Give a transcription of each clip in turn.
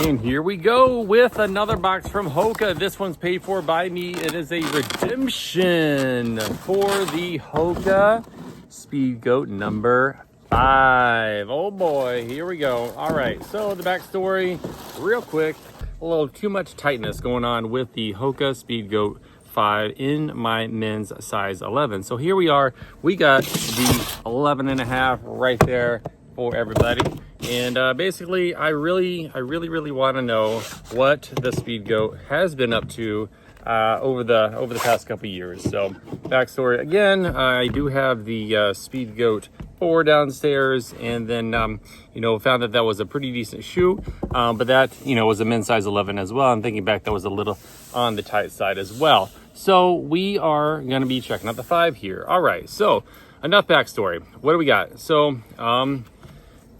And here we go with another box from HOKA. This one's paid for by me. It is a redemption for the HOKA Speedgoat number 5. Oh boy, here we go. All right, so the backstory, real quick, a little too much tightness going on with the HOKA Speedgoat 5 in my men's size 11. So here we are. We got the 11.5 right there for everybody. And basically, I really want to know what the Speedgoat has been up to over the past couple years. So backstory again, I do have the Speedgoat 4 downstairs, and then found that was a pretty decent shoe, but that was a men's size 11 as well. I'm thinking back, that was a little on the tight side as well. So we are going to be checking out the 5 here. All right, so enough backstory. What do we got? So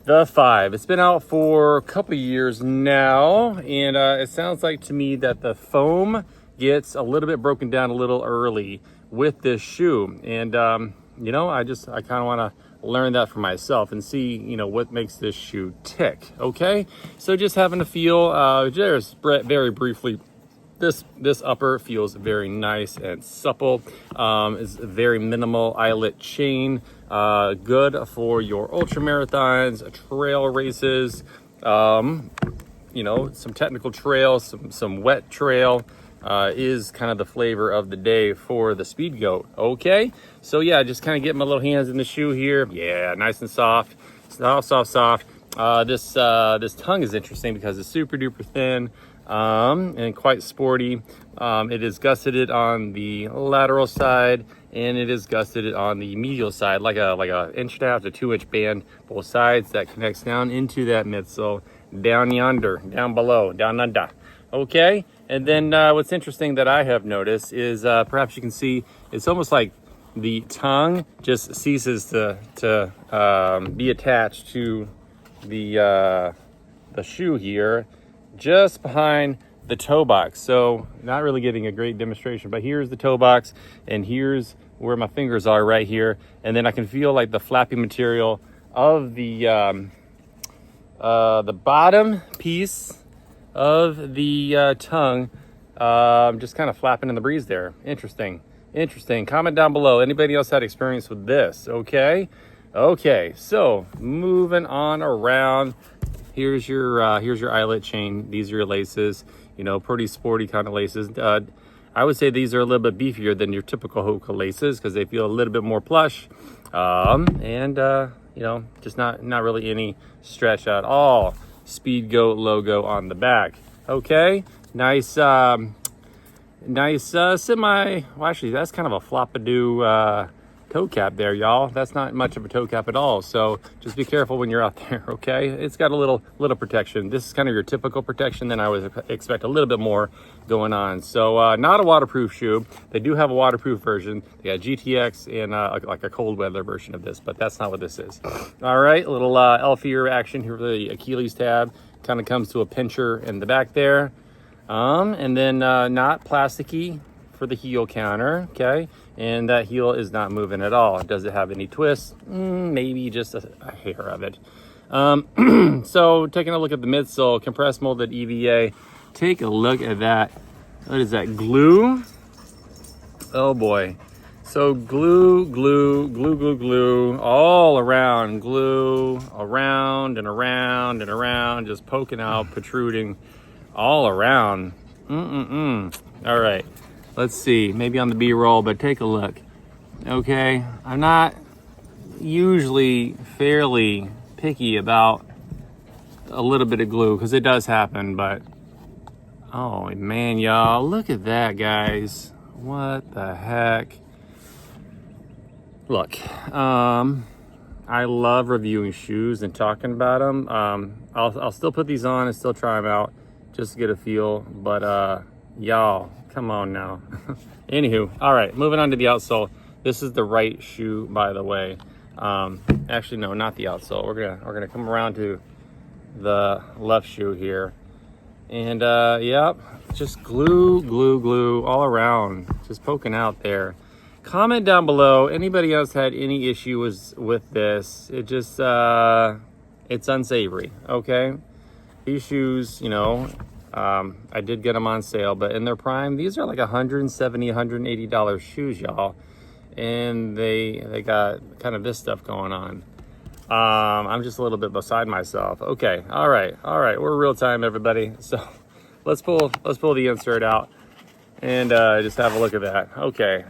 the 5, it's been out for a couple years now, and it sounds like to me that the foam gets a little bit broken down a little early with this shoe. And I kind of want to learn that for myself and see what makes this shoe tick. Okay, so just having a feel, just very briefly, this upper feels very nice and supple. It's very minimal eyelet chain, good for your ultra marathons, trail races, some technical trails, some wet trail. Is kind of the flavor of the day for the Speedgoat. Okay, so yeah, just kind of get my little hands in the shoe here. Yeah, nice and soft. This tongue is interesting because it's super duper thin and quite sporty. It is gusseted on the lateral side, and it is gusseted on the medial side, like a inch and a half to 2 inch band, both sides, that connects down into that midsole, down yonder, down below, down under. Okay, and then what's interesting that I have noticed is perhaps you can see it's almost like the tongue just ceases to be attached to the shoe here, just behind the toe box. So not really getting a great demonstration, but here's the toe box, and here's where my fingers are right here, and then I can feel like the flappy material of the bottom piece of the tongue, just kind of flapping in the breeze there. Interesting. Comment down below, anybody else had experience with this? Okay, so moving on around, here's your eyelet chain. These are your laces, pretty sporty kind of laces. I would say these are a little bit beefier than your typical HOKA laces because they feel a little bit more plush, and just not really any stretch at all. Speedgoat logo on the back. Okay, nice semi, well, actually that's kind of a floppadoo toe cap there, y'all. That's not much of a toe cap at all, so just be careful when you're out there. Okay, it's got a little protection. This is kind of your typical protection, then I would expect a little bit more going on. So not a waterproof shoe. They do have a waterproof version. They got GTX and like a cold weather version of this, but that's not what this is. All right, a little Elfier action here for the Achilles tab. Kind of comes to a pincher in the back there, and then not plasticky for the heel counter. Okay, and that heel is not moving at all. Does it have any twists? Maybe just a hair of it. So taking a look at the midsole, compressed molded EVA. Take a look at that. What is that, glue? Oh boy. So glue all around, glue around and around and around, just poking out, protruding all around. All right, let's see, maybe on the B-roll, but take a look. Okay, I'm not usually fairly picky about a little bit of glue because it does happen, but oh man, y'all, look at that, guys. What the heck? Look, I love reviewing shoes and talking about them. I'll still put these on and still try them out just to get a feel, but y'all, come on now. Anywho, all right, moving on to the outsole. This is the right shoe, by the way. Actually, no, not the outsole. We're gonna come around to the left shoe here, and yep, just glue all around, just poking out there. Comment down below, anybody else had any issues with this? It just, it's unsavory, okay? These shoes, you know, I did get them on sale, but in their prime, these are like $170, $180 shoes, y'all. And they got kind of this stuff going on. I'm just a little bit beside myself. Okay, all right, we're real time, everybody. So let's pull the insert out and just have a look at that. Okay,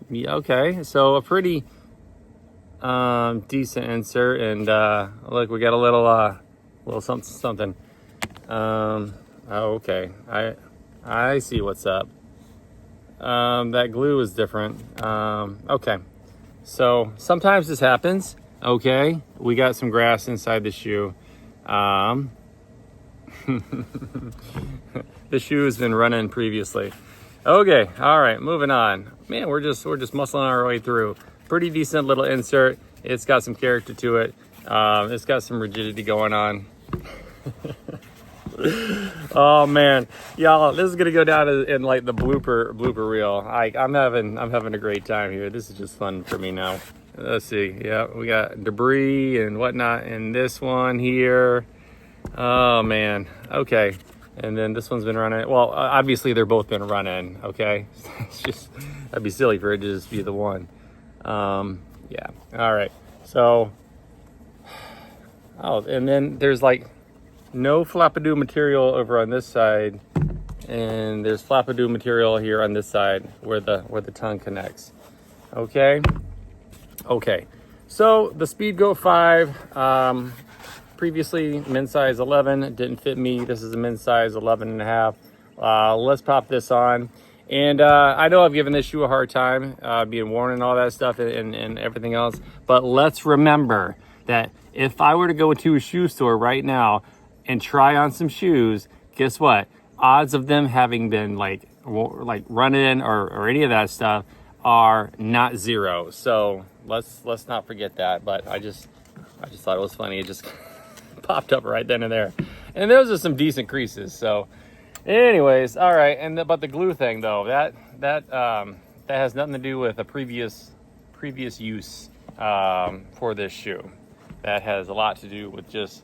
yeah, okay, so a pretty decent insert, and look, we got a little something. Oh, okay, I see what's up. That glue is different. Okay, so sometimes this happens. Okay, we got some grass inside the shoe. The shoe has been running previously. Okay, all right, moving on. Man, we're just muscling our way through. Pretty decent little insert. It's got some character to it. It's got some rigidity going on. Oh man, y'all, this is gonna go down in like the blooper reel. I'm having a great time here. This is just fun for me now. Let's see. Yeah, we got debris and whatnot in this one here. Oh man. Okay. And then this one's been running. Well, obviously they're both been running. Okay. It's just, that'd be silly for it to just be the one. Yeah. All right. So, oh, and then there's like no flappadoo material over on this side, and there's flappadoo material here on this side where the tongue connects. Okay. So the Speedgoat 5, previously men's size 11, didn't fit me. This is a men's size 11 and a half. Let's pop this on. And I know I've given this shoe a hard time, being worn and all that stuff and everything else. But let's remember that if I were to go into a shoe store right now and try on some shoes, guess what? Odds of them having been like run-in or any of that stuff are not zero. So let's not forget that. But I just thought it was funny. It just popped up right then and there. And those are some decent creases. So anyways, all right. But the glue thing though, that has nothing to do with a previous use for this shoe. That has a lot to do with just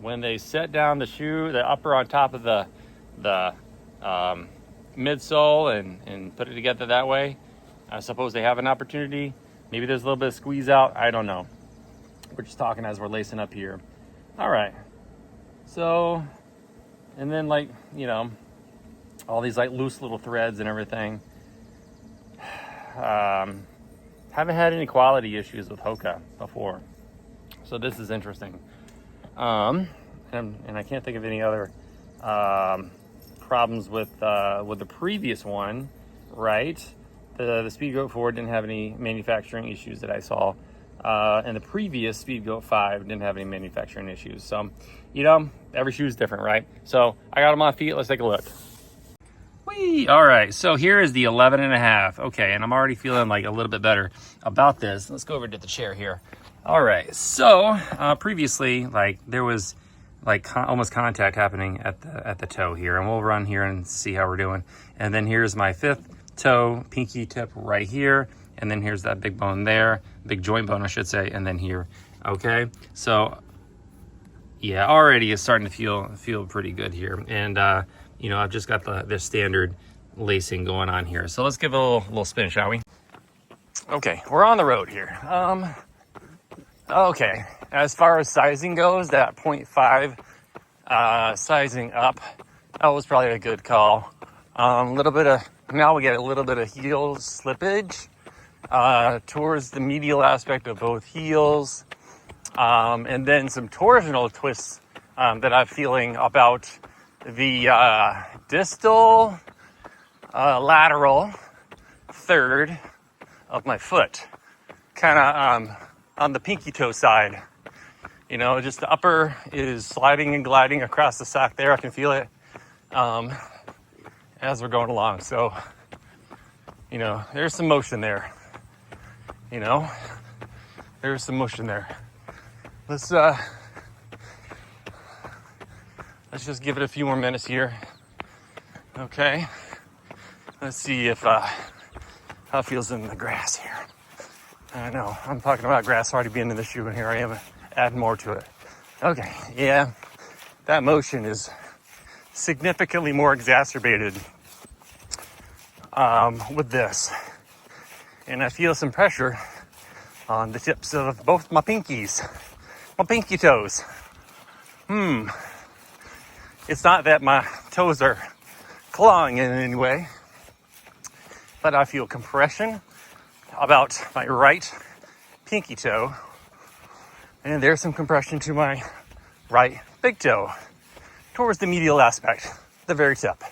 when they set down the shoe, the upper on top of the midsole and put it together that way. I suppose they have an opportunity. Maybe there's a little bit of squeeze out. I don't know. We're just talking as we're lacing up here. All right. So, and then like, you know, all these like loose little threads and everything. Haven't had any quality issues with HOKA before. So this is interesting. And I can't think of any other problems with the previous one, right? The Speedgoat 4 didn't have any manufacturing issues that I saw. And the previous Speedgoat 5 didn't have any manufacturing issues. So, you know, every shoe is different, right? So I got them on feet. Let's take a look. Whee! All right, so here is the 11 and a half. Okay, and I'm already feeling like a little bit better about this. Let's go over to the chair here. All right, so previously, like there was like almost contact happening at the toe here, and we'll run here and see how we're doing. And then here's my fifth toe, pinky tip right here, and then here's that big bone there, big joint bone I should say, and then here. Okay, so yeah, already it's starting to feel pretty good here, and you know, I've just got the standard lacing going on here. So let's give it a little spin, shall we? Okay, we're on the road here. Okay, as far as sizing goes, that 0.5 sizing up, that was probably a good call. Now we get a little bit of heel slippage towards the medial aspect of both heels, and then some torsional twists that I'm feeling about the distal lateral third of my foot, kind of on the pinky toe side. You know, just the upper is sliding and gliding across the sock there. I can feel it as we're going along. So, you know, there's some motion there. You know, there's some motion there. Let's just give it a few more minutes here. Okay. Let's see if how it feels in the grass here. I know, I'm talking about grass already being in the shoe, and here I am adding more to it. Okay, yeah, that motion is significantly more exacerbated with this. And I feel some pressure on the tips of both my pinkies, my pinky toes. It's not that my toes are clawing in any way, but I feel compression about my right pinky toe, and there's some compression to my right big toe towards the medial aspect, the very tip.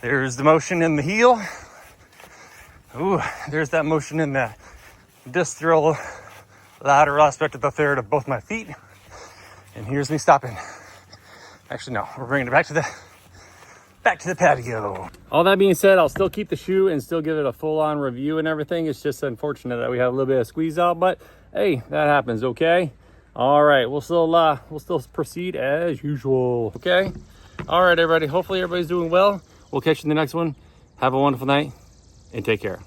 There's the motion in the heel. Ooh, there's that motion in the distal lateral aspect of the third of both my feet. And here's me stopping. Actually, no, we're bringing it back to the patio. All that being said, I'll still keep the shoe and still give it a full-on review and everything. It's just unfortunate that we have a little bit of squeeze out, but hey, that happens, okay? All right, we'll still proceed as usual, okay? All right, everybody, hopefully everybody's doing well. We'll catch you in the next one. Have a wonderful night and take care.